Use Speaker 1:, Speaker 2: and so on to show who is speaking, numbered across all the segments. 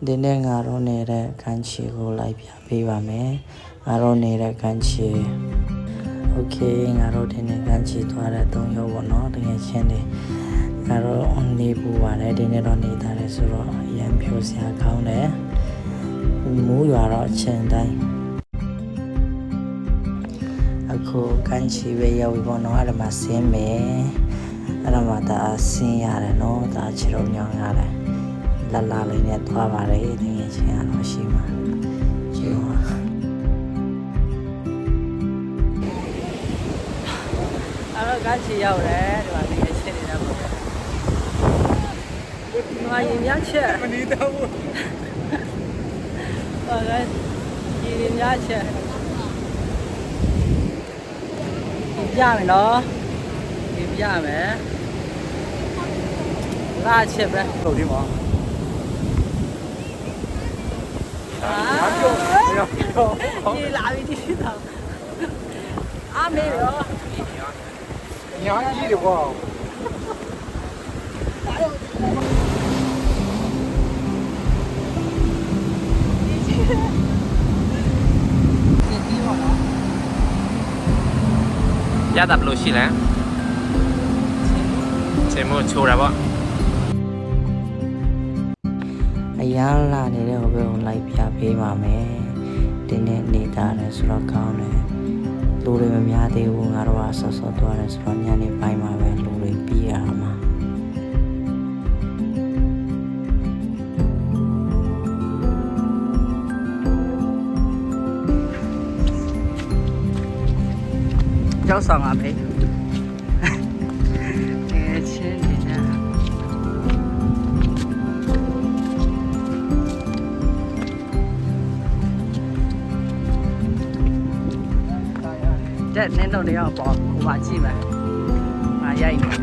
Speaker 1: ဒီနေ့ငါတို့နေတဲ့ခန်းချီကိုလိုက်ပြပေးပါမယ်ငါတို့နေတဲ့ခန်းချီโอเคငါတို့ဒီနေ့ခန်းချီသွားတဲ့၃ယောက်ပေါ့နော်တကယ်ချင်းနေငါတို့နေပူပါတယ်ဒီနေ့တော့နေတာလေဆိုတော့အရင်ဖြိုစရာကောင်းတယ်မူးရွာတော့အချိန်တိုင်းအခုခန်းချီပဲရောက်ပြီပေါ့နော်အဲ့ဒါမှဆင်းမယ်အဲ့ဒါမှဒါဆင်းရတယ်နော်ဒါချီတော့ညောင်းရတယ်လာလာလေးနဲ့သွားပါတယ်တကယ်ချင်းကတော့ရှိမှာရှိမှာအဲ့တော့ကချီရောက်တယ်ဒီမှာတကယ်ချင်းနေတာပေါ့ဒီမှာရင်များချက်မနေတော့ဘူးဟုတ်ကဲ့ရင်များချက်ပြမယ်နော်ပြမယ်လာချက်ပဲဟုတ်ဒီမှာ你哪里地道？阿没有。
Speaker 2: 娘鸡的话。
Speaker 3: ရတာဘယ်လိုရှိလဲချိန်မို့ချိုးတာပေါ့
Speaker 1: အရန်လာနေတဲ့ဟိုဘက်ကိုလိုက်ပြပေးပါမယ်ဒီနေ့နေတာတယ်ဆိုတော့ကောင်းတယ်လူတွေမများသေးဘူးငါတို့ကဆော့ဆော့သွားတယ်ဆိုတော့ညနေပိုင်းမှာပဲလူတွေပြေးရမှာကျောက်ဆောင်ပါဖေးချင်းနေတာတဲ့နင်းတော့လည်းပေါ့ဟိုမှာကြည့်မယ်ငါရိုက်မယ်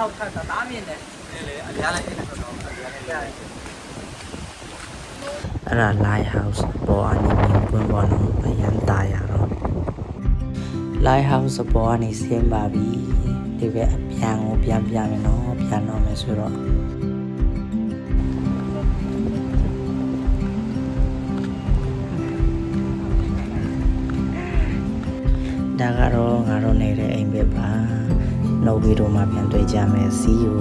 Speaker 1: 6看的大面的အဲ့ဒါ Lighthouse ပေါ်အနေနဲ့ပွင့်ပေါ်တော့အရန်ตายရတော့ Lighthouse ပေါ်အနေဆင်းပါပြီဒီဘက်အပြန်ကိုပြန်ပြမယ်နော်ပြန်တော့မယ်ဆိုတော့ဒါကတော့ငါတို့နေတဲ့အိမ်ပဲပါနှုတ်ဗီဒီယိုမှာပြန်တွေ့ကြမယ် see you